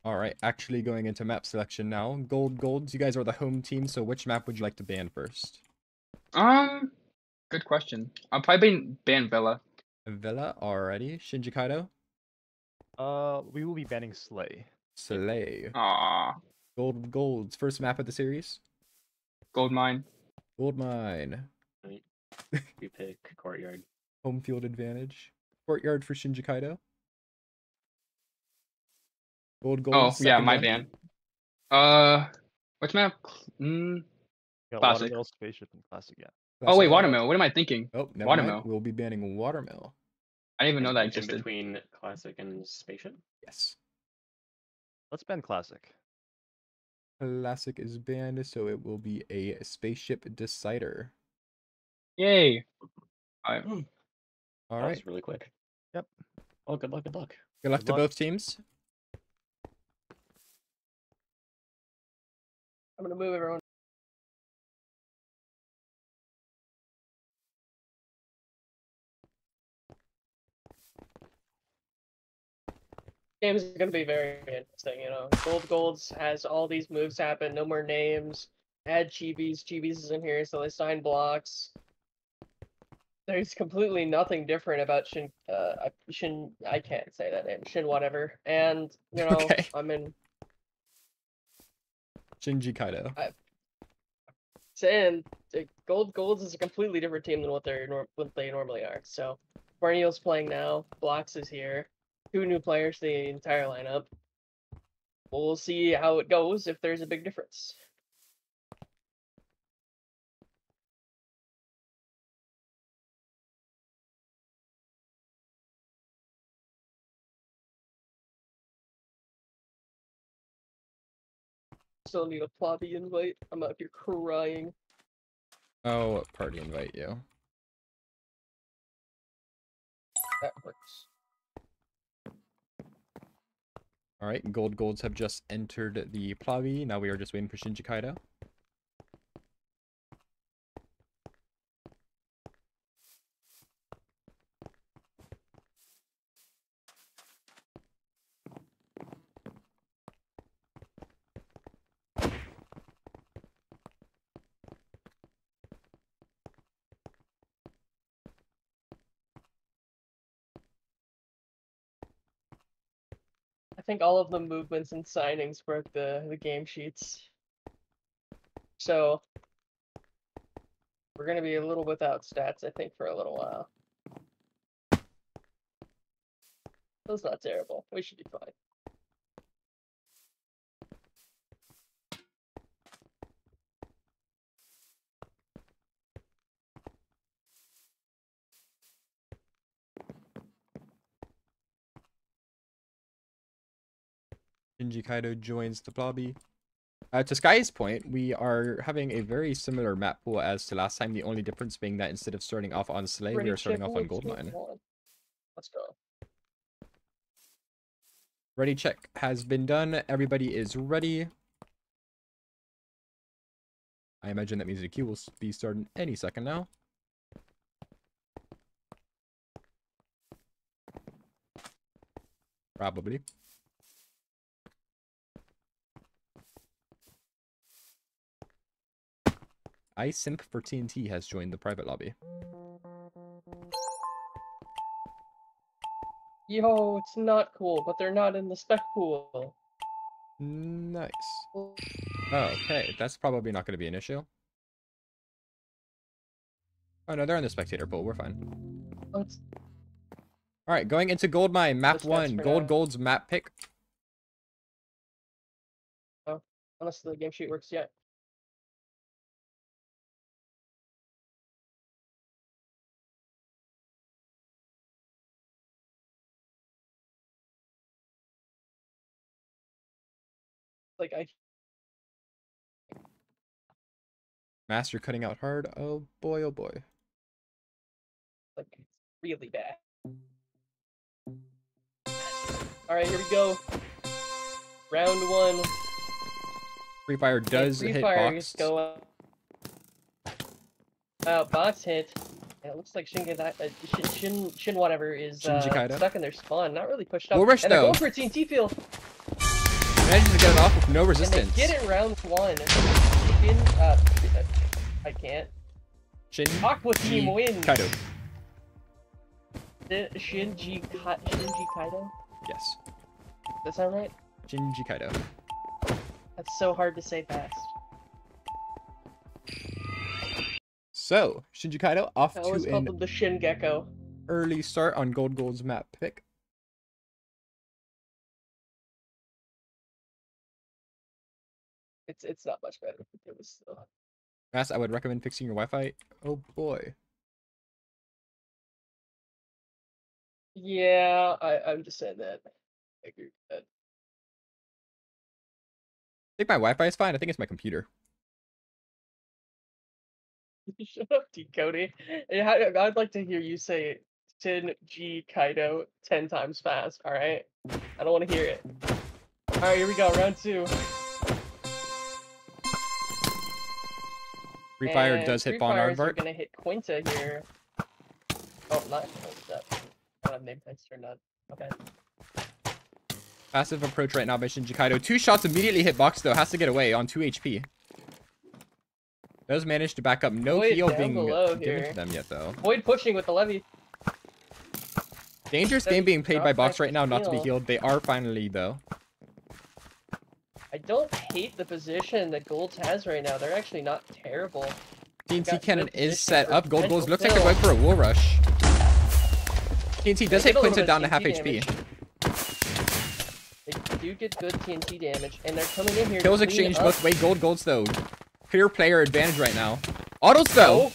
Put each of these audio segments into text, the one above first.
Alright, actually going into map selection now. Golds, you guys are the home team, so which map would you like to ban first? Good question. I'll probably ban Villa. Villa, already. Shinjikeito? We will be banning Slay. Slay. Aww. Golds. First map of the series? Gold mine. Gold mine. Right. We pick Courtyard. Home field advantage. Courtyard for Shinjikeito. Gold, Oh, yeah, second my one. ban. Which map? Got Classic. Watermill, Spaceship, and Classic, yeah. Oh, wait, Classic. Watermill. What am I thinking? Oh, never Watermill. mind. We'll be banning Watermill. I didn't even know that In existed. between Classic and Spaceship. Yes. Let's ban Classic. Classic is banned, so it will be a spaceship decider. Yay. All That right. was really quick. Yep. Oh, good luck, good luck. Good luck Good to luck. both teams. I'm gonna move everyone. Games is gonna be very interesting, you know. Golds has all these moves happen, no more names. Add Chibis. Chibis is in here, so they sign blocks. There's completely nothing different about Shin. I can't say that name. Shin whatever. And you know, Okay. I'm in. Shinjikeito. Saying Golds is a completely different team than what they normally are. So, Barnio's playing now. Blocks is here. 2 new players, the entire lineup. We'll see how it goes if there's a big difference. Still need a lobby invite. I'm out here crying. Oh, party invite you. That works. All right, golds have just entered the lobby. Now we are just waiting for Shinjikeito. I think all of the movements and signings broke the game sheets. So we're gonna be a little without stats, I think, for a little while. That's not terrible. We should be fine. Shinjikeito joins the lobby. To Sky's point, we are having a very similar map pool as to last time, the only difference being that instead of starting off on Slay, we are starting off on Goldmine. Let's go. Ready check has been done. Everybody is ready. I imagine that means the queue will be starting any second now. Probably. iSimp for TNT has joined the private lobby. Yo, it's not cool, but they're not in the spec pool. Nice. Okay, that's probably not going to be an issue. Oh no, they're in the spectator pool. We're fine. Let's... All right, going into Goldmine, map 1. Gold's map pick. Oh, unless the game sheet works yet. Like Master cutting out hard. Oh boy, oh boy. like really bad. All right, here we go. Round 1. Free Fire does hit box. Go box hit. And it looks like Shin whatever is Shinjikeito. stuck in their spawn, not really pushed up. We'll rush and they're though. going for a TNT field. Manages to get it off with no And resistance. they get it round 1. I can't. Aqua Team wins. Kaido. Shinjikeito? Yes. Does that sound right? Shinjikeito. That's so hard to say fast. So, Shinjikeito off I to always called an them the Shin Gecko. early start on Gold's map pick. It's not much better. It was still. Mass, I would recommend fixing your Wi-Fi. Oh boy. Yeah, I'm just saying that. I agree with that. I think my Wi-Fi is fine. I think it's my computer. Shut up, T Cody. I'd like to hear you say Shinjikeito 10 times fast, alright? I don't want to hear it. Alright, here we go, round 2. Free Fire And does hit Free Bon Fires are Aardvark. gonna hit Quinta here. Oh, not Quinta. I don't have name tags turned on. Okay. Passive approach right now by Shinjikeito. 2 shots immediately hit box though. Has to get away on 2 HP. Does manage to back up. No Void heal down being below given here. to them yet though. Void pushing with the levy. Dangerous Does game being played drop by back box to right now, not to be heal. healed. They are finally though. I don't hate the position that Golds has right now. They're actually not terrible. TNT got cannon good is position set for up. Gold potential looks like they're kill. going for a wall rush. TNT does They hit get a little Quinta bit of down to half TNT HP. They do get good TNT damage, and they're coming in here. Kills to clean exchange up. both way. Golds though. Clear player advantage right now. Autos though.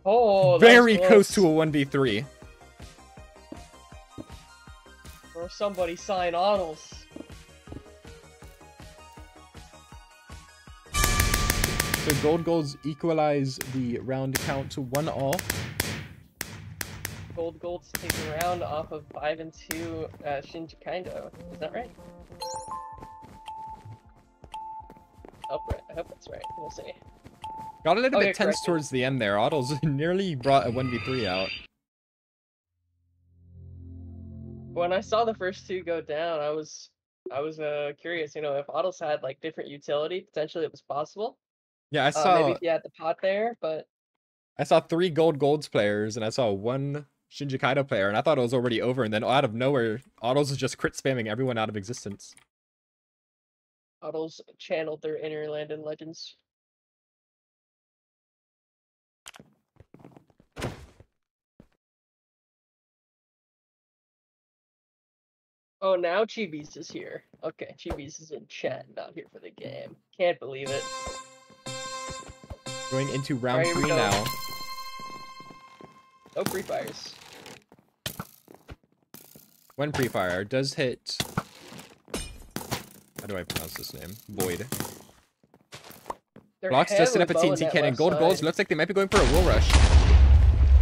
Oh, that was Very close to a 1v3. Or somebody sign Autos. So Golds equalize the round count to 1-all. Golds take a round off of 5 and 2 Shinjikeito. Is that right? Oh, right. I hope that's right. We'll see. Got a little Oh, bit yeah, tense correct. towards the end there. Autos nearly brought a 1v3 out. When I saw the first 2 go down, I was curious. You know, if Autos had like different utility, potentially it was possible. Yeah, I Maybe saw if you had the pot there, but 3 Golds players and I saw 1 Shinjikeito player and I thought it was already over, and then out of nowhere, Autos is just crit spamming everyone out of existence. Autos channeled their inner land and legends. Oh, now Chibi's is here. Okay, Chibi's is in chat, not here for the game. Can't believe it. Going into round Alright, here we 3 go. now. No Free Fires. When Free Fire does hit... How do I pronounce this name? Void. They're Blocks does set up a heavily bowing TNT that cannon. left Golds side. looks like they might be going for a wall rush.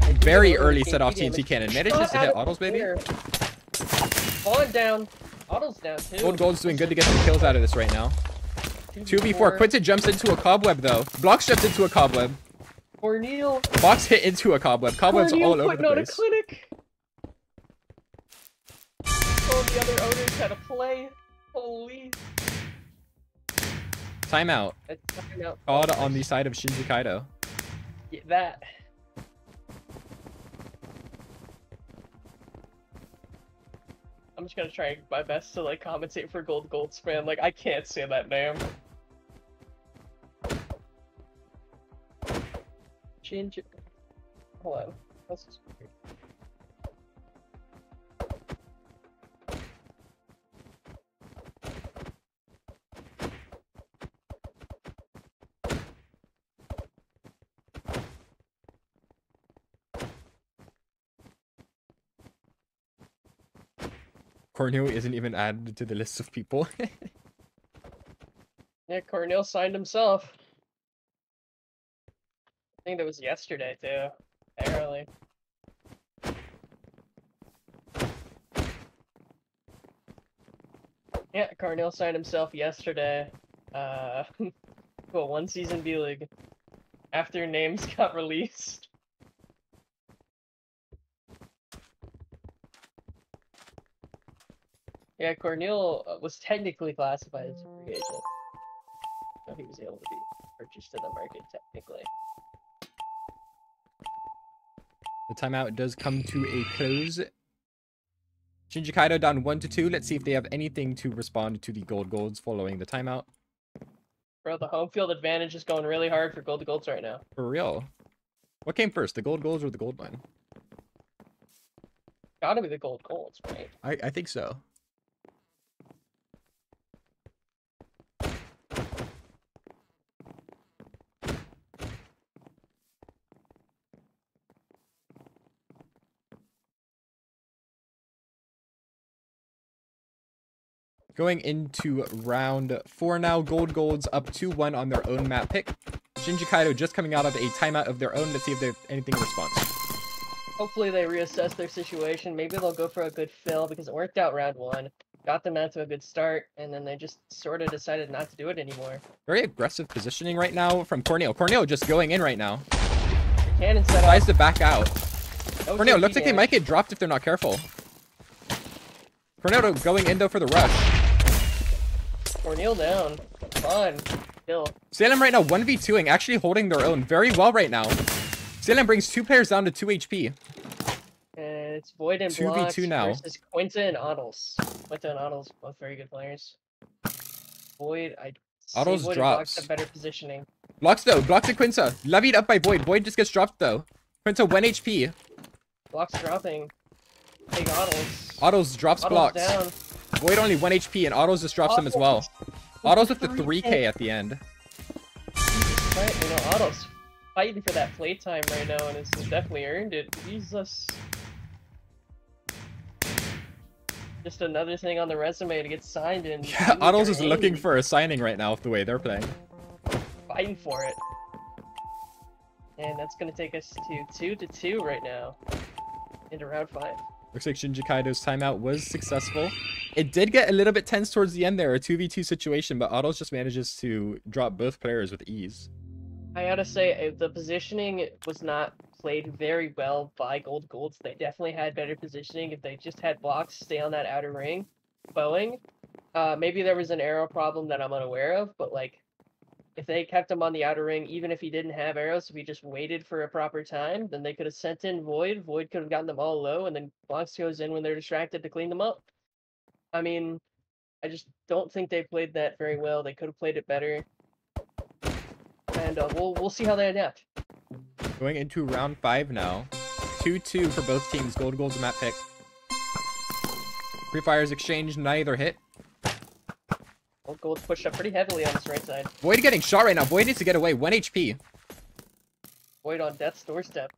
They do Very get a little early set off TNT damage. cannon. Manages Shot to out hit of Autos, baby. clear. Falling down. Autos down too. Gold's doing good to get some kills out of this right now. 2v4. Quinta jumps into a cobweb though. Blocks jumps into a cobweb. Corneal. Box hit into a cobweb. Cobwebs Corneal all over putting the on place. a clinic. Oh, the other owners had a play. Holy. Timeout. It's timeout. Called on the side of Shinjikeito. Yeah, that. I'm just gonna try my best to like compensate for Gold's fan. Like I can't say that name. Shinji. Hold on. Let's just... Corneo isn't even added to the list of people. Yeah, Cornell signed himself. I think that was yesterday too. Apparently. Yeah, Cornell signed himself yesterday. Well, 1 season B League. After names got released. Yeah, Cornel was technically classified as a free agent. So he was able to be purchased to the market technically. The timeout does come to a close. Shinjikeito down 1-2. Let's see if they have anything to respond to the golds following the timeout. Bro, the home field advantage is going really hard for golds right now. For real. What came first, the golds or the gold mine? Gotta be the golds, right? I think so. Going into round 4 now. Golds up 2-1 on their own map pick. Shinjikeito just coming out of a timeout of their own. Let's see if they have anything in response. Hopefully they reassess their situation. Maybe they'll go for a good fill because it worked out round 1. Got them out to a good start, and then they just sort of decided not to do it anymore. Very aggressive positioning right now from Cornel. Cornel just going in right now. Cannon set up. Tries to back out. No Cornel, safety looks like they damage. might get dropped if they're not careful. Cornel going in though for the rush. Cornel down. Come on. Kill. Salem right now 1v2ing, actually holding their own very well right now. Salem brings 2 players down to 2 HP. And it's Void and 2v2 Blocks now. versus Quinta and Ottles. Quinta and Ottles, both very good players. Void, I see Ottles Void and drops. Blocks have better positioning. Blocks though, blocks to Quinta. Levied up by Void. Void just gets dropped though. Quinta 1 HP. Blocks dropping. Big Ottles. Ottles drops Ottles blocks. down. Void only 1 HP and Ottles just drops him as well. Ottles with the 3k at the end. Right, you know, Ottles fighting for that playtime right now and has definitely earned it. Jesus. Just another thing on the resume to get signed in. Yeah, Ottles is looking for a signing right now with the way they're playing. Fighting for it. And that's going to take us to 2-2 right now. Into round 5. Looks like Shinjikeito's timeout was successful. It did get a little bit tense towards the end there, a 2v2 situation, but Ottles just manages to drop both players with ease. I gotta say, the positioning was not played very well by golds. They definitely had better positioning if they just had blocks stay on that outer ring. Bowing. Maybe there was an arrow problem that I'm unaware of, but like, if they kept him on the outer ring, even if he didn't have arrows, if he just waited for a proper time, then they could have sent in Void. Void could have gotten them all low, and then Blocks goes in when they're distracted to clean them up. I mean, I just don't think they played that very well. They could have played it better. And we'll see how they adapt. Going into round 5 now. 2-2 for both teams. Gold's a map pick. Free fires exchanged, neither hit. Gold's pushed up pretty heavily on this right side. Void getting shot right now. Void needs to get away. 1 HP. Void on death's doorstep.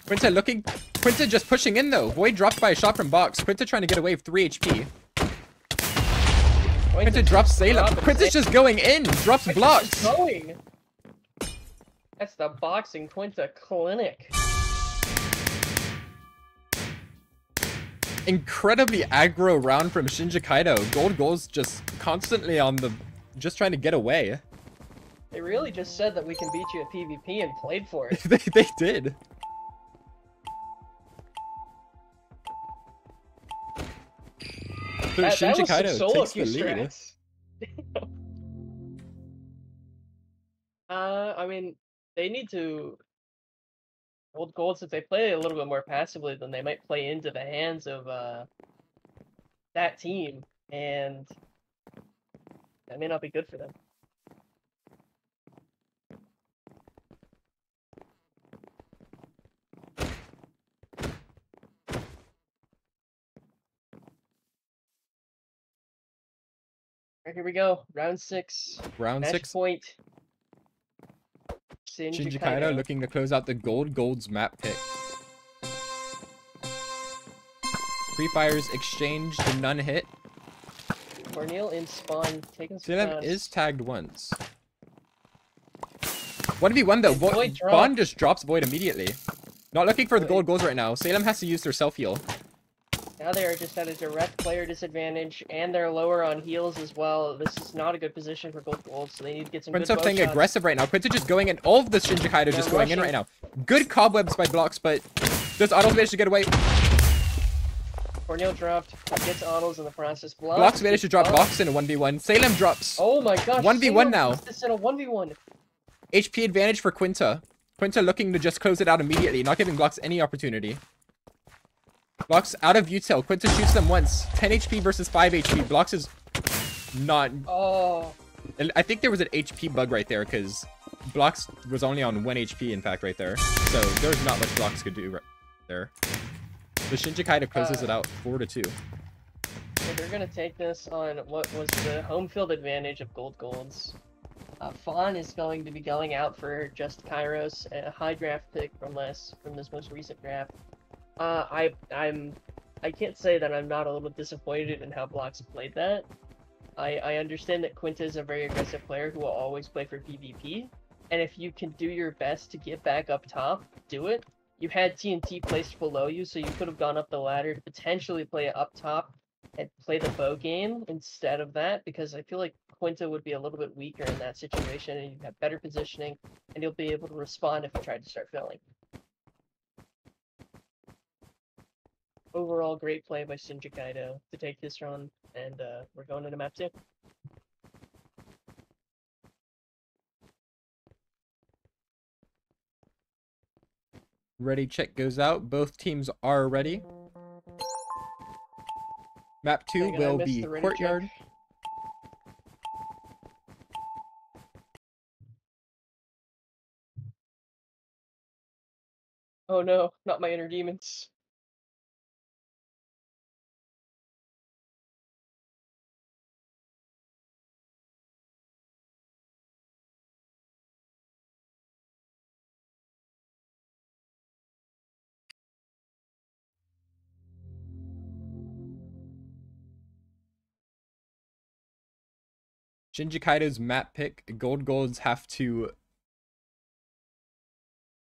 Quinta looking. Quinta just pushing in though. Void dropped by a shot from box. Quinta trying to get away with 3 HP. Quinta drops Salem. Quinta's just going in. Drops blocks. Going. That's the boxing Quinta clinic. Incredibly aggro round from Shinjikeito. Gold's just constantly on the... just trying to get away. They really just said that we can beat you at PvP and played for it. they did. So That was some Shinjikeito solo takes the queue lead. strats. I mean, they need to... Golds, if they play a little bit more passively, then they might play into the hands of that team, and that may not be good for them. Alright, here we go. Round 6. Round Match 6. point. Shinjikeito looking to close out the Gold's map pick. Free fires exchanged, none hit. Cornel in spawn, taking some Salem shots. is tagged once. 1v1 though. Void drop. Bond just drops Void immediately. Not looking for the goals right now. Salem has to use their self-heal. Now they are just at a direct player disadvantage, and they're lower on heals as well. This is not a good position for gold, so they need to get some Quinta good bow playing shots. aggressive right now. Quinta just going in. All of the Shinjikeito just going in rushing. right now. Good cobwebs by blocks, but does Otto manage to get away? Cornel dropped, gets autos in the process. Blocks managed to drop Box in a 1v1. Salem drops. Oh my gosh. 1v1 Salem now. puts this in a 1v1. HP advantage for Quinta. Quinta looking to just close it out immediately, not giving Blocks any opportunity. Blocks out of util. Quinta shoots them once. 10 HP versus 5 HP. Blocks is not... Oh. I think there was an HP bug right there, because Blocks was only on 1 HP, in fact, right there. So there's not much Blocks could do right there. The Shinjikeito closes it out 4-2. So they're going to take this on what was the home field advantage of Golds. Fawn is going to be going out for just Kairos, a high draft pick from this most recent draft. I can't say that I'm not a little disappointed in how Blocks played that. I understand that Quinta is a very aggressive player who will always play for PvP, and if you can do your best to get back up top, do it. You had TNT placed below you, so you could have gone up the ladder to potentially play it up top and play the bow game instead of that, because I feel like Quinta would be a little bit weaker in that situation, and you have better positioning, and you'll be able to respond if you try to start filling. Overall, great play by Shinjikeito to take this run, and we're going into map 2. Ready check goes out. Both teams are ready. Map 2 will be Courtyard. Check. Oh no, not my inner demons. Shinjikeito's map pick. Golds have to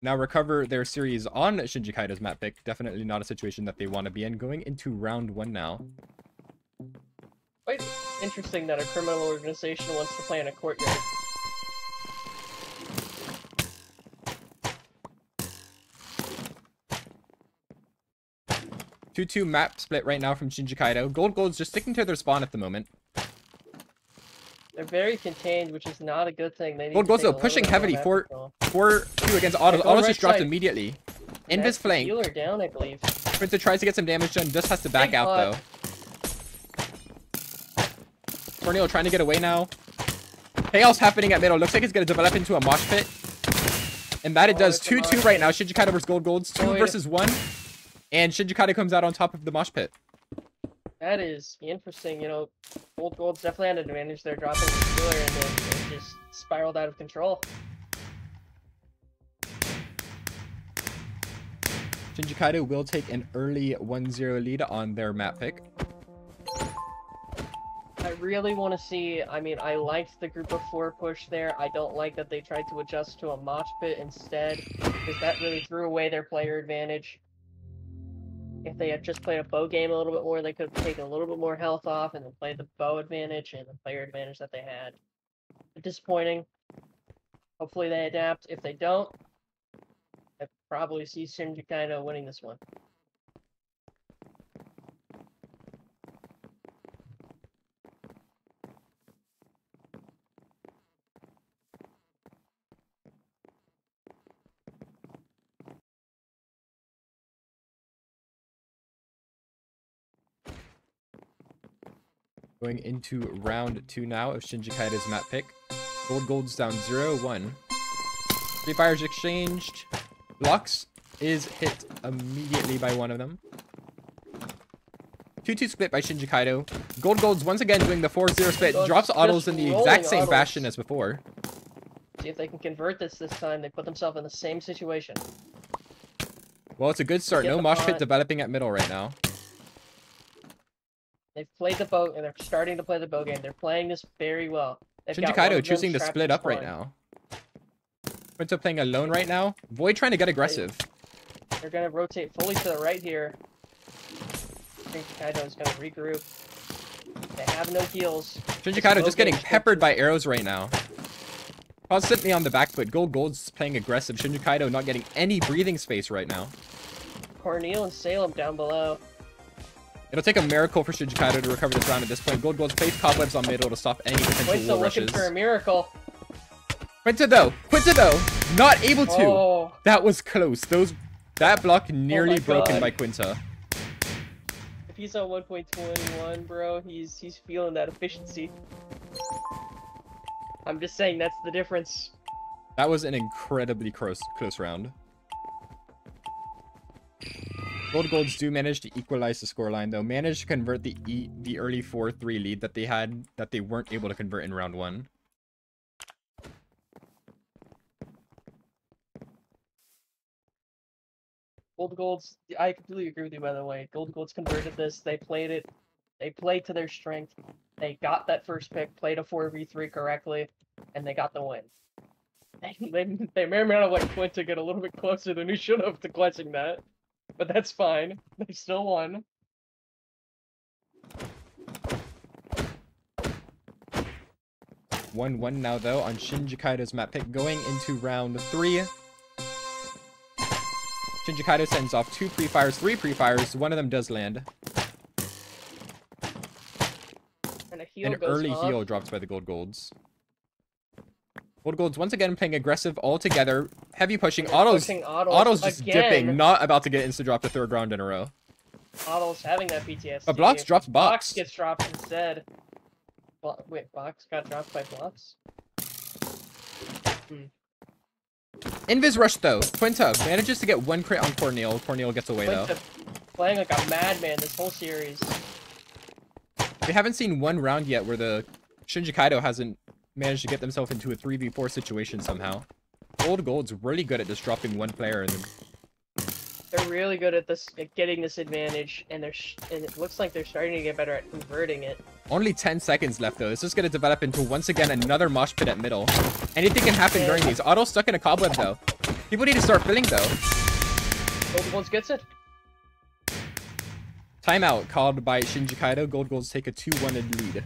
now recover their series on Shinjikeito's map pick. Definitely not a situation that they want to be in. Going into round 1 now. Quite interesting that a criminal organization wants to play in a courtyard. Two map split right now from Shinjikeito. Gold's just sticking to their spawn at the moment. They're very contained, which is not a good thing. They need Gold's to though take a pushing little bit heavily. more map control. 4-2 against Autos. Go Autos right just dropped side. immediately. Invis That's the flank. healer down, I believe. Quinta tries to get some damage done. Just has to back Big out pot. though. Tornado trying to get away now. Chaos happening at middle. Looks like it's going to develop into a mosh pit. And that it does. it's a mosh 2-2 right now. Shinjikeito versus Golds. 2 Oh, yeah. versus 1. And Shinjikeito comes out on top of the mosh pit. That is interesting, you know. Gold's definitely had an advantage there, dropping the healer, and then it just spiraled out of control. Shinjikeito will take an early 1-0 lead on their map pick. I really want to see, I mean, I liked the group of 4 push there. I don't like that they tried to adjust to a mosh pit instead, because that really threw away their player advantage. If they had just played a bow game a little bit more, they could have taken a little bit more health off and then played the bow advantage and the player advantage that they had. Disappointing. Hopefully they adapt. If they don't, I probably see Shinjikeito winning this one. Going into round 2 now of Shinjikeito's map pick. Gold's down 0-1. Free fires exchanged. Blocks is hit immediately by one of them. 2-2 split by Shinjikeito. Gold's once again doing the 4-0 split. Gold's Drops just autos in the exact rolling same autos. fashion as before. See if they can convert this time. They put themselves in the same situation. Well, it's a good start. Get No the mosh pit pot. developing at middle right now. They've played the bow, and they're starting to play the bow game. They're playing this very well. They've got one of Shinjikeito them choosing to trapped split in up right spawn. now. Quinta playing alone right now. Void trying to get aggressive. They're gonna rotate fully to the right here. Shinjikeito is gonna regroup. They have no heals. Shinjikeito just getting game's peppered by arrows right now. Constantly on the back foot. Gold's playing aggressive. Shinjikeito not getting any breathing space right now. Cornel and Salem down below. It'll take a miracle for Shinjikeito to recover this round at this point. Gold Gold's placed cobwebs on middle to stop any potential Quinta wall looking rushes. for a miracle. Quinta though, not able to. Oh, That was close. That block nearly broken God. by Quinta. if he's on 1.21, bro, he's feeling that efficiency. I'm just saying that's the difference. That was an incredibly close round. Gold Golds do manage to equalize the scoreline though. Managed to convert the early 4-3 lead that they had that they weren't able to convert in round 1. Gold Golds, I completely agree with you, by the way. Gold Golds converted this. They played it. They played to their strength. They got that first pick, played a 4v3 correctly, and they got the win. They may or may not let Quinta get a little bit closer than he should have to clutching that. But that's fine. They still won. One now though on Shinjikeito's map pick going into round 3. Shinjikeito sends off 2 pre-fires, 3 pre-fires. One of them does land. And a heal An goes early off. heal drops by the Gold Golds. Gold Golds once again playing aggressive all together. Heavy pushing. They're Autos pushing just again. dipping. Not about to get insta-drop the 3rd round in a row. Auto's having that PTSD. But Blocks drops Box Box. gets dropped instead. Wait, Box got dropped by Blocks? Invis rush though. Quinta manages to get 1 crit on Corneal. Corneal gets away though. Quinta playing like a madman this whole series. We haven't seen one round yet where the Shinjikeito hasn't managed to get themselves into a 3v4 situation somehow. Gold Gold's really good at just dropping 1 player and then They're really good at this, at getting this advantage, and and it looks like they're starting to get better at converting it. only 10 seconds left though. This is going to develop into once again another mosh pit at middle. Anything can happen during these. Otto's stuck in a cobweb though. People need to start filling though. Gold Golds gets it. Timeout called by Shinjikeito. Gold Golds take a 2-1 lead.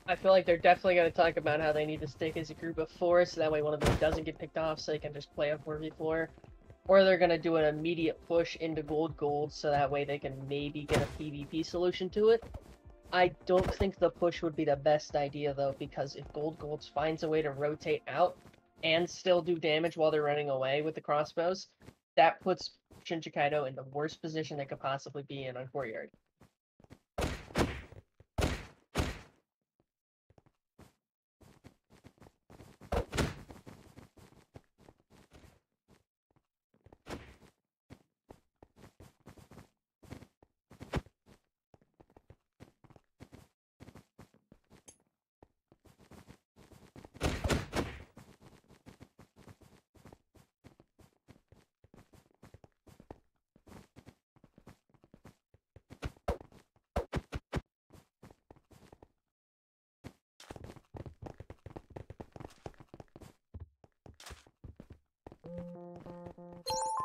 I feel like they're definitely going to talk about how they need to stick as a group of 4, so that way one of them doesn't get picked off, so they can just play a 4v4. Or they're going to do an immediate push into Gold Gold, so that way they can maybe get a PvP solution to it. I don't think the push would be the best idea, though, because if Gold Golds finds a way to rotate out and still do damage while they're running away with the crossbows, that puts Shinjikeito in the worst position they could possibly be in on Courtyard.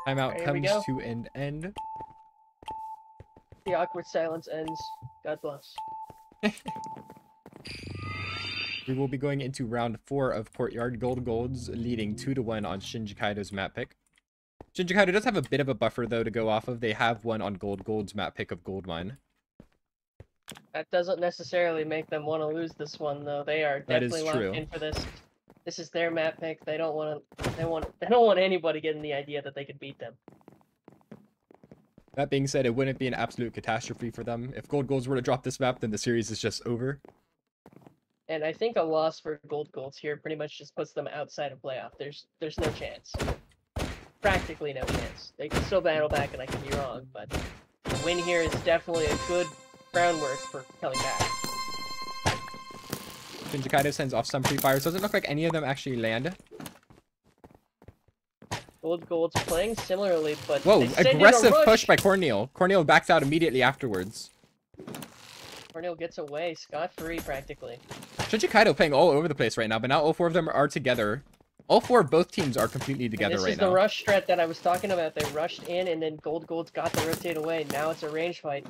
Timeout Here we comes go. to an end. The awkward silence ends. God bless. We will be going into round 4 of Courtyard. Gold Golds leading 2-1 on Shinjikeito's map pick. Shinjikeito does have a bit of a buffer though to go off of. They have one on Gold Gold's map pick of Goldmine. That doesn't necessarily make them want to lose this one, though. They are That is definitely locked true. in for this. This is their map pick. They don't want to. They don't want anybody getting the idea that they could beat them. That being said, it wouldn't be an absolute catastrophe for them. If Gold Golds were to drop this map, then the series is just over. And I think a loss for Gold Golds here pretty much just puts them outside of playoff. There's no chance. Practically no chance. They can still battle back, and I can be wrong, but a win here is definitely a good groundwork for coming back. Shinjikeito sends off some pre-fires. Doesn't look like any of them actually land. Gold Gold's playing similarly, but Whoa, they send in a aggressive rush. push by Corneal. Corneal backs out immediately afterwards. Corneal gets away scot-free practically. Shinjikeito playing all over the place right now, but now all 4 of them are together. All 4 of both teams are completely together This right is the now. rush strat that I was talking about. They rushed in, and then Gold Gold's got to rotate away. Now it's a range fight.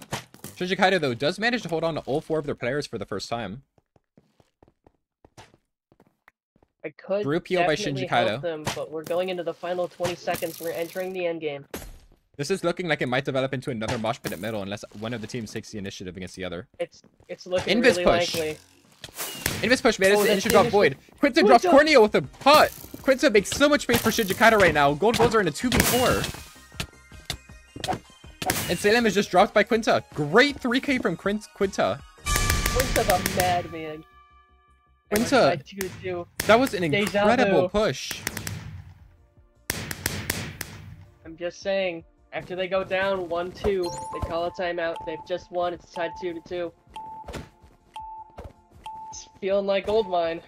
Shinjikeito, though, does manage to hold on to all 4 of their players for the first time. I could Group heal by definitely Shinjikeito. help them, but we're going into the final 20 seconds. We're entering the end game. This is looking like it might develop into another mosh pit at middle unless one of the teams takes the initiative against the other. It's looking Invis really push. likely. Invis push made it Oh, to that's initial the drop Void. Quinta drops Corneo with a pot. Quinta makes so much space for Shinjikeito right now. Gold golds are in a 2v4. And Salem is just dropped by Quinta. Great 3k from Quinta. Quinta the madman. Quinta, 2-2. that was an Deja incredible vu. push. I'm just saying, after they go down 1-2, they call a timeout. They've just won. It's tied 2-2. It's feeling like gold mine.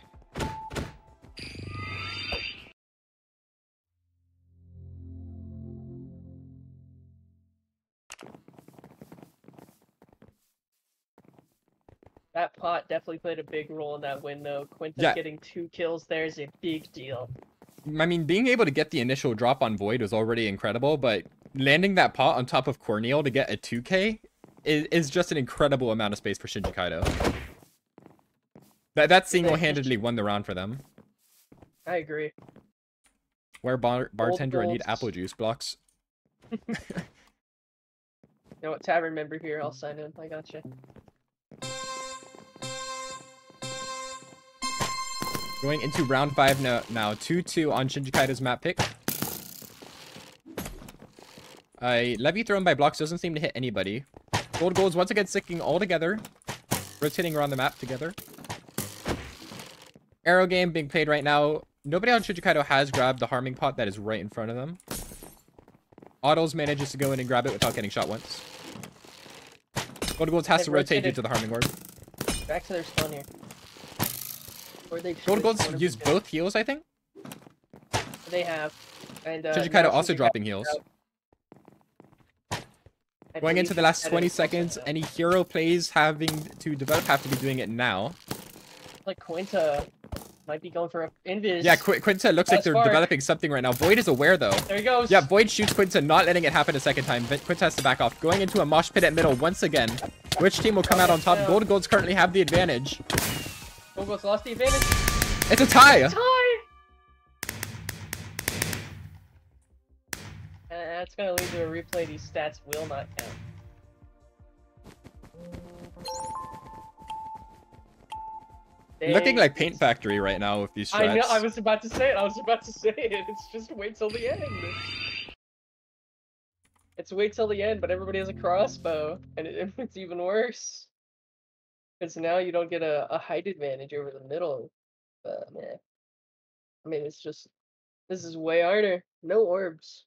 That pot definitely played a big role in that win, though. Quinta Yeah. getting 2 kills there is a big deal. I mean, being able to get the initial drop on Void was already incredible, but landing that pot on top of Corneo to get a 2k is just an incredible amount of space for Shinjikeito. That single-handedly won the round for them. I agree. Where bartender, I need golds. apple juice blocks. You know what, tavern member here, I'll sign in. I gotcha. Going into round 5 now. 2-2 on Shinjikeito's map pick. Levy thrown by blocks doesn't seem to hit anybody. Gold golds once again sticking all together. Rotating around the map together. Arrow game being played right now. Nobody on Shinjikeito has grabbed the harming pot that is right in front of them. Autos manages to go in and grab it without getting shot once. Gold golds has They've to rotate due rotated. to the harming ward. Back to their spawn here. Or they've Gold switched, golds one of use them did. both heals, I think. They have. And Shinjikeito now also Shinjikeito dropping heals. out. I Going believe into the last Shinjikeito 20 is also seconds, out. any hero plays having to develop have to be doing it now. Like Quinta might be going for a invis. Yeah, Quinta looks like That's they're far. developing something right now. Void is aware though. There he goes. Yeah, Void shoots Quinta, not letting it happen a second time. But Quinta has to back off. Going into a mosh pit at middle once again. Which team will come out on top? Yeah. Gold Golds currently have the advantage. Gold Gold's lost the advantage. It's a tie! Tie! That's gonna lead to a replay. These stats will not count. Looking Dang. like Paint Factory right now with these strats. I know, I was about to say it. It's just wait till the end. It's wait till the end, but everybody has a crossbow, and it's even worse. Because now you don't get a height advantage over the middle. Man. I mean, it's just... This is way harder. No orbs.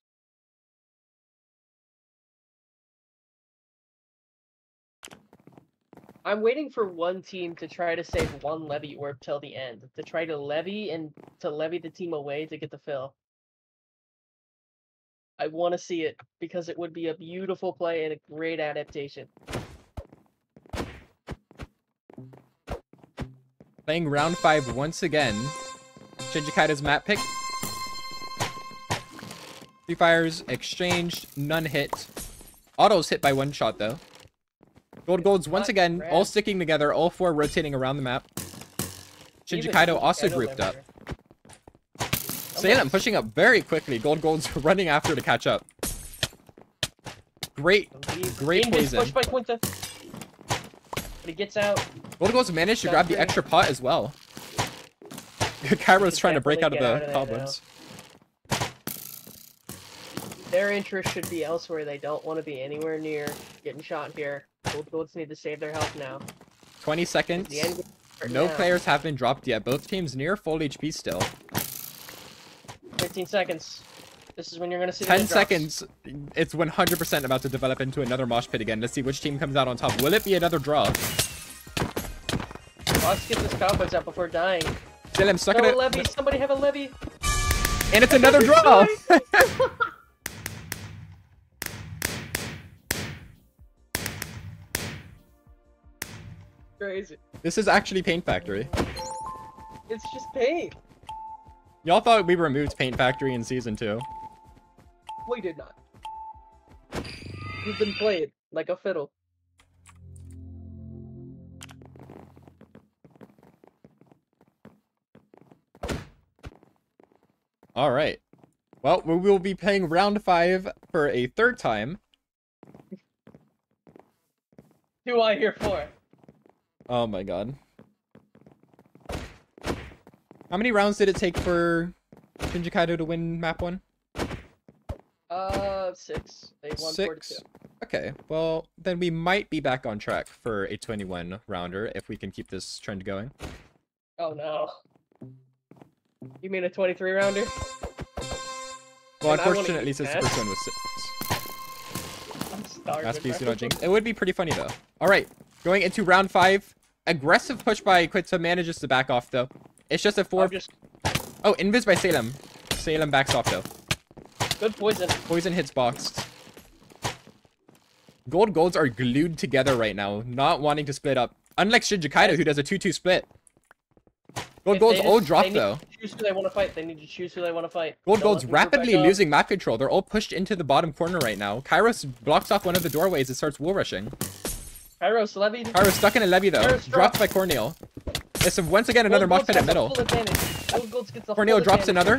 I'm waiting for one team to try to save one levy orb till the end. To try to levy and to levy the team away to get the fill. I want to see it because it would be a beautiful play and a great adaptation. Playing round 5 once again. Shinjikeito's map pick. 3 fires exchanged, none hit. Autos hit by 1 shot though. Gold Golds once again, all sticking together, all 4 rotating around the map. Shinjikeito also grouped up. Salem pushing up very quickly. Gold Gold's running after to catch up. Great poison. Push by Quinta. But he gets out. Gold Gold's managed to grab the extra pot as well. Kairo's trying to break out of the cobwebs. Their interest should be elsewhere. They don't want to be anywhere near getting shot here. Gold Golds need to save their health now. 20 seconds. The end No now. players have been dropped yet. Both teams near full HP still. 15 seconds. This is when you're going to see the 10 drops. seconds. It's 100% about to develop into another mosh pit again. Let's see which team comes out on top. Will it be another draw? Let's get this cobwebs out before dying. Salem stuck Throw in a levy. Somebody have a levy. And it's another draw! Crazy. This is actually Paint Factory. It's just paint. Y'all thought we removed Paint Factory in Season 2. We did not. You've been played like a fiddle. All right. Well, we will be playing round 5 for a third time. Who I here for? Oh my god. How many rounds did it take for Shinjikeito to win map 1? 6. They won 4 to 2. 6? Okay, well, then we might be back on track for a 21 rounder if we can keep this trend going. Oh no. You mean a 23 rounder? Well, And I wanna unfortunately, keep since the that. first one was 6. I'm starving. Last piece, do bro. not jinx. It would be pretty funny, though. Alright, going into round 5. Aggressive push by Quinta, manages to back off, though. It's just a 4... I'm just Oh, invis by Salem. Salem backs off, though. good poison. Poison hits boxed. Golds are glued together right now, not wanting to split up. Unlike Shinjikeito, who does a 2-2 split. If Golds they all just- drop, they need though. to choose who they want to fight. They need to choose who they want to fight. Golds Don't let them rapidly group back up. losing map control. They're all pushed into the bottom corner right now. Kairos blocks off one of the doorways and starts wall rushing. Kairos levied. Kairos stuck in a levy, though. Kairos Dropped by Corneal. It's once again another mosh pit at middle. Corneal drops another.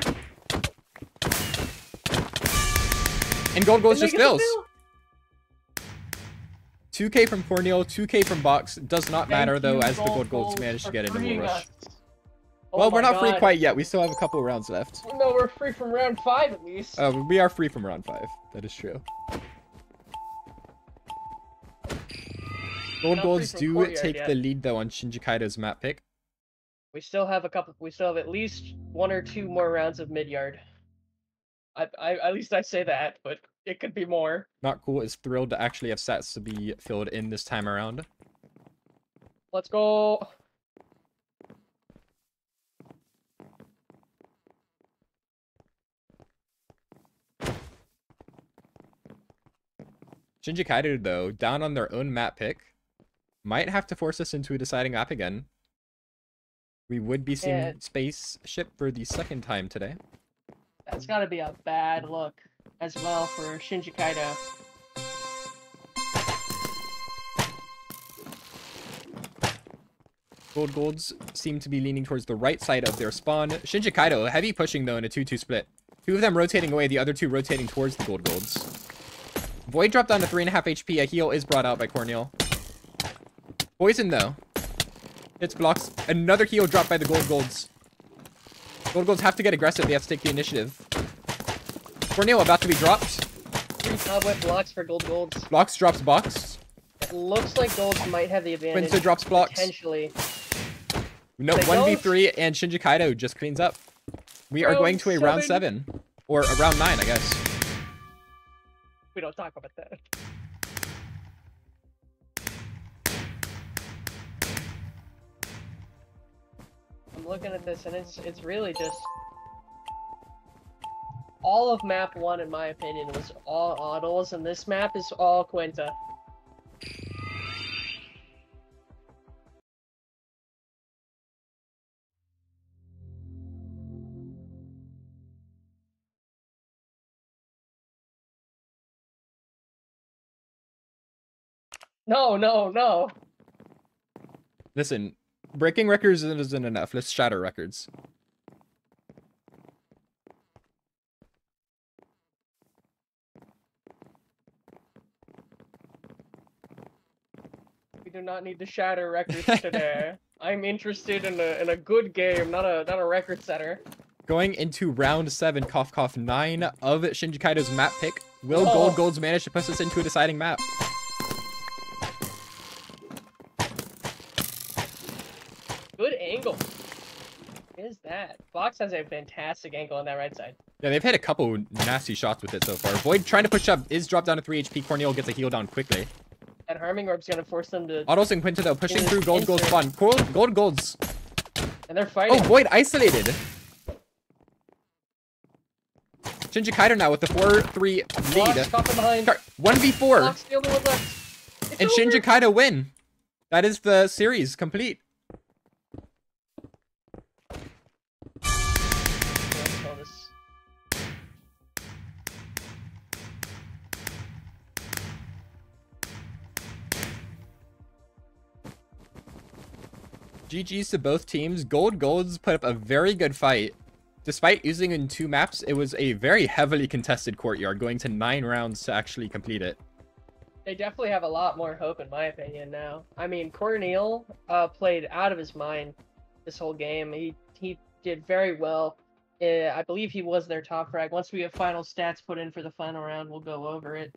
And Golds just fills. 2k from Corneal, 2k from Box. Does not matter, though, as the Golds managed to get into wall rush. Well, we're not free quite yet. We still have a couple rounds left. No, we're free from round 5 at least. We are free from round 5. That is true. Not free Golds from do courtyard take yet. the lead, though, on Shinjikeito's map pick. We still have at least 1 or 2 more rounds of mid yard. At least I say that, but it could be more. Not Cool is thrilled to actually have stats to be filled in this time around. Let's go. Shinjikeito, though, down on their own map pick, might have to force us into a deciding map again. We would be seeing Yeah. Spaceship for the second time today. That's got to be a bad look as well for Shinjikeito. Golds seem to be leaning towards the right side of their spawn. Shinjikeito, heavy pushing, though, in a 2-2 split. 2 of them rotating away, the other 2 rotating towards the Golds. Void dropped down to 3.5 HP. A heal is brought out by Corneal. Poison, though. Hits blocks. Another heal dropped by the Golds. Golds have to get aggressive. They have to take the initiative. Corneal about to be dropped. 3 cobweb blocks for golds. Blocks drops box. It looks like golds might have the advantage. Quinta drops blocks. Potentially. No, They 1v3 and Shinjikeito just cleans up. We are going to a round 7. Or a round 9, I guess. We don't talk about that. I'm looking at this and it's really just all of map 1 in my opinion was all autos and this map is all Quinta. No. Listen, breaking records isn't enough. Let's shatter records. We do not need to shatter records today. I'm interested in a good game, not a record setter. Going into round 7, cough cough 9 of Shinjikeito's map pick. Will Oh. Golds manage to push us into a deciding map? Good angle. What is that? Fox has a fantastic angle on that right side. Yeah, they've hit a couple nasty shots with it so far. Void trying to push up is dropped down to 3 HP. Corneal gets a heal down quickly. That harming orb's gonna force them to, Autos and Quinta, though, pushing Is through Golds insert. spawn. Golds. and they're fighting. Oh, Void isolated. Shinjikeito now with the 4-3 Fox lead. caught from behind. 1v4. Fox the only one left. It's And over. Shinjikeito win. That is the series complete. Let's call this. GG's to both teams. Golds put up a very good fight despite using in 2 maps, it was a very heavily contested courtyard, going to 9 rounds to actually complete it. They definitely have a lot more hope, in my opinion, now. I mean, Corneal played out of his mind this whole game. He did very well. I believe he was their top frag. Once we have final stats put in for the final round, we'll go over it.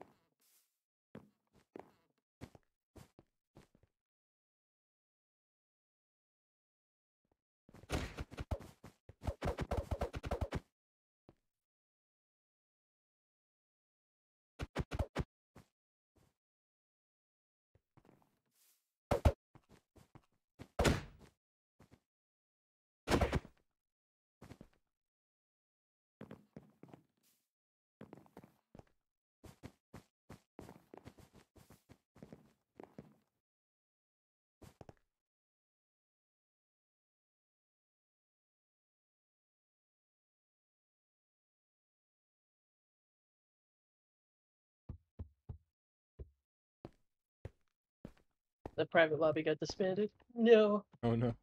The private lobby got disbanded. No. Oh no.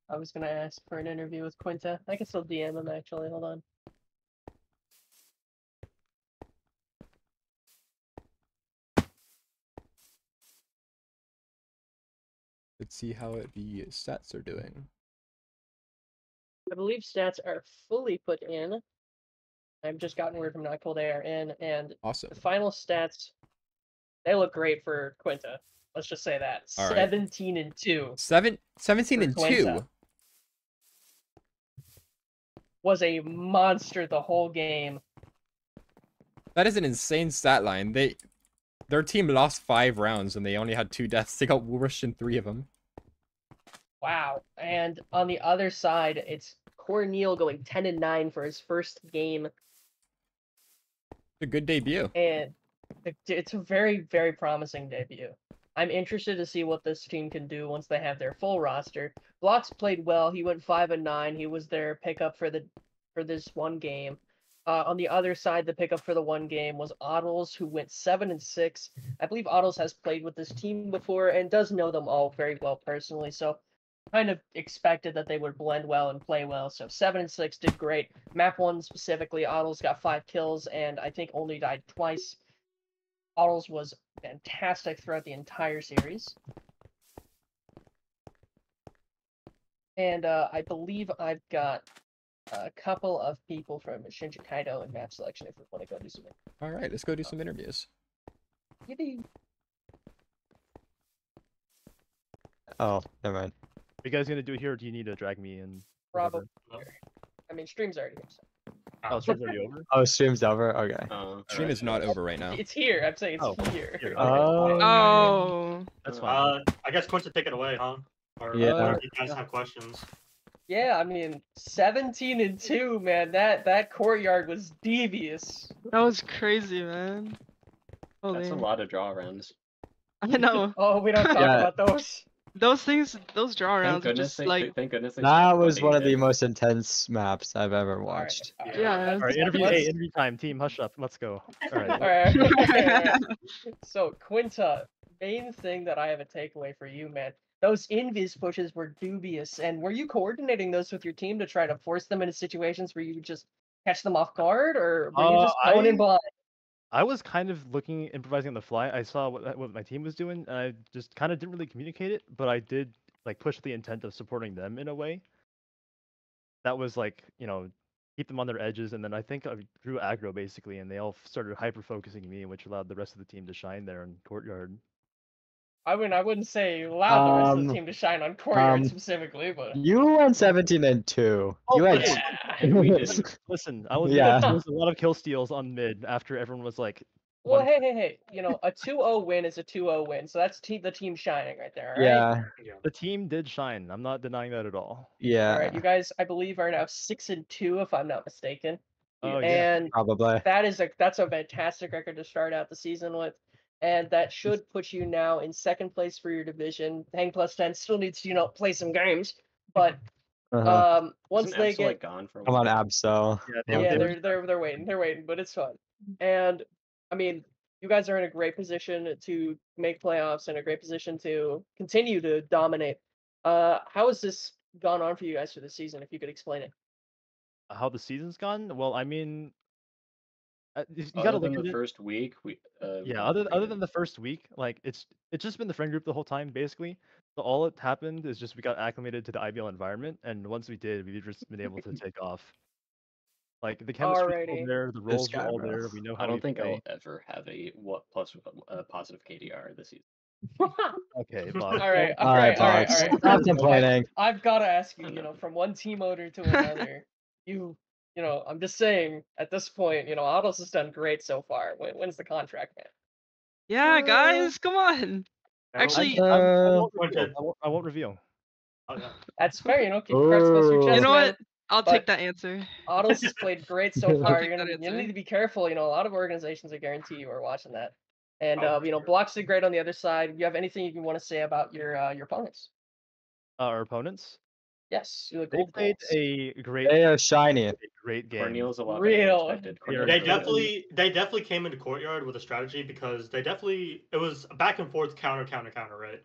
I was gonna ask for an interview with Quinta. I can still DM him, actually. Hold on. Let's see how the stats are doing. I believe stats are fully put in. I've just gotten word from Nightcold they are in, and Awesome. the final stats, they look great for Quinta. Let's just say that. All right. 17 and 2 17 For and 2. Quinta. Was a monster the whole game. That is an insane stat line. Their team lost 5 rounds and they only had 2 deaths. They got rushed in 3 of them. Wow. And on the other side, it's Corneal going 10 and 9 for his first game. A good debut. And it's a very, very promising debut. I'm interested to see what this team can do once they have their full roster. Blocks played well. He went 5 and 9. He was their pickup for this one game. On the other side, the pickup for the one game was Ottles, who went 7 and 6. I believe Ottles has played with this team before and does know them all very well personally. So kind of expected that they would blend well and play well. So 7 and 6 did great. Map 1 specifically, Ottles got 5 kills and I think only died twice. Ottles was fantastic throughout the entire series. And I believe I've got a couple of people from Shinjikeito and map selection if we want to go do some. All right, let's go do some interviews. Yippee. Oh, never mind. Are you guys gonna do it here, or do you need to drag me in? Probably. I mean, stream's already here. So. Oh, stream's already over. Oh, stream's over? Okay. Stream is not over right now. It's here. I'm saying it's Oh, here. here. Oh. That's fine. I guess Quincy, take it away, huh? Or Yeah. you guys have questions. Yeah, I mean, 17 and 2, man. That courtyard was devious. That was crazy, man. Holy. That's a lot of draw rounds. I know. Oh, we don't talk Yeah. about those. Those things, those draw Thank rounds are goodness, just they, like, thank goodness. They That stopped was one of the putting it. most intense maps I've ever All right, watched. all right. yeah. All right, interview. Let's- Hey, interview time. Team, hush up. Let's go. All right. All right. All right. So, Quinta, main thing that I have a takeaway for you, man. Those invis pushes were dubious, and were you coordinating those with your team to try to force them into situations where you would just catch them off guard, or were you just going in blind? I was kind of looking, improvising on the fly. I saw what my team was doing, and I just kind of didn't really communicate it, but I did like push the intent of supporting them in a way. That was like, keep them on their edges, and then I think I drew aggro basically, and they all started hyper focusing me, which allowed the rest of the team to shine there in courtyard. I wouldn't say you allowed the rest of the Um, team to shine on courtyard um, specifically, but You went 17 and 2. You had yeah. We didn't. Listen, I was Yeah. there was a lot of kill steals on mid after everyone was like, Well, one- hey, a 2-0 win is a 2-0 win, so that's the team shining right there, all right? Yeah, the team did shine. I'm not denying that at all. yeah, All right, you guys, I believe, are now 6 and 2, if I'm not mistaken. Oh yeah. And probably. that's a fantastic record to start out the season with, and that should put you now in second place for your division. Hang plus 10 still needs to play some games, but Uh-huh. once Isn't they Absol, get like, gone for a Come on, while? Absol. yeah, they- they're waiting, but it's fun. And I mean, you guys are in a great position to make playoffs and a great position to continue to dominate. How has this gone on for you guys for the season? If you could explain it. how the season's gone. Well, I mean, you Other gotta than look the at it. first week, we Yeah, not other really than the first week, like it's just been the friend group the whole time basically. So all it happened is just we got acclimated to the IBL environment, and once we did, we've just been able to take off. Like the chemistry all Alrighty. there, the This roles were guy, all bro. there. We know how I don't we think play. I'll ever have a positive KDR this season. Okay, Bob. All right, All right, Box. Stop complaining. I've got to ask you, from one team owner to another, I'm just saying, at this point, Autos has done great so far. When's the contract, man? Yeah, guys, come on. I don't- Actually, I won't reveal. Oh, yeah. That's fair, keep your cards close to your Ooh. chest, you know man. what? I'll but- take that answer. Autos has played great so I'll far. take You that need answer. to be careful. A lot of organizations, I guarantee you, are watching that. And Oh, for sure. Blocks did great on the other side. You have anything you want to say about your opponents? Our opponents. Yes, the They gold played goals. a great, They are shiny. great game. Corneal's a lot Real. better than expected. They are Corneal's They really good. definitely came into courtyard with a strategy because it was back and forth counter, right?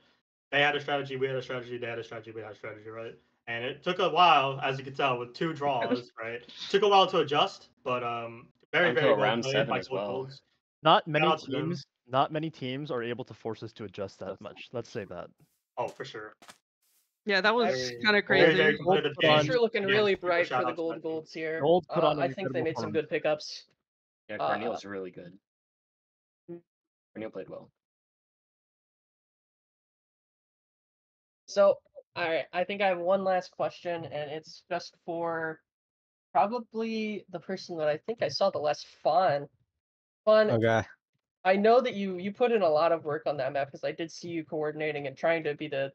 They had a strategy, we had a strategy, they had a strategy, we had a strategy, right? And it took a while, as you can tell, with 2 draws, right? Took a while to adjust, but very Until well round played 7 by as both well. goals. Not many out to them. teams are able to force us to adjust that much. Let's say that. Oh, for sure. Yeah, that was Very- kind of Very, crazy. very competitive Put on- game. Future looking Yeah, really super bright shout for the out to that team. golds here. Gold put on an I think they incredible made some good pickups. Yeah, Uh, Corneal's really good. Corneal played well. So, all right, I think I have one last question, and it's just for probably the person that I think I saw the less fun. Okay. I know that you put in a lot of work on that map because I did see you coordinating and trying to be the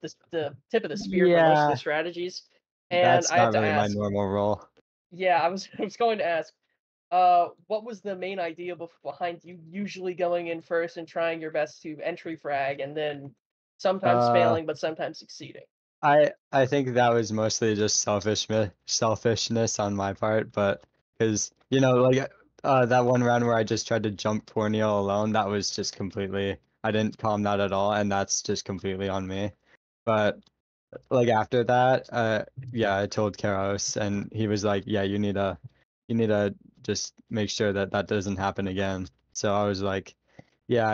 tip of the spear for most of Yeah. the strategies. And That's I have not to really my ask, normal role. yeah, I was going to ask, what was the main idea behind you usually going in first and trying your best to entry frag and then sometimes failing but sometimes succeeding? I think that was mostly just selfishness on my part, but because that one round where I just tried to jump Corneal alone, that was just completely, I didn't calm that at all, and that's just completely on me. But like after that, yeah, I told Karos, and he was like, yeah, you need to just make sure that that doesn't happen again. So I was like, yeah,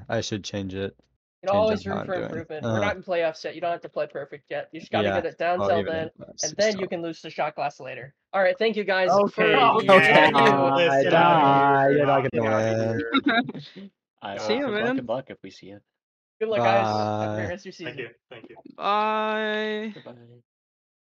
I should change it. You know, always Change up room how for I'm doing. improvement. We're not in playoffs yet. You don't have to play perfect yet. You just got to Yeah. get it down Well, till even then, if that's and just then you tough. can lose to shot glass later. All right, thank you guys Okay. for Oh, your yeah. interview. Let's get Die, out of here. you're not Get gonna out of win. here. See ya, man. Good luck if we see it. Good luck, guys. Have a great Bye. rest of your season. Thank you. Bye. Goodbye.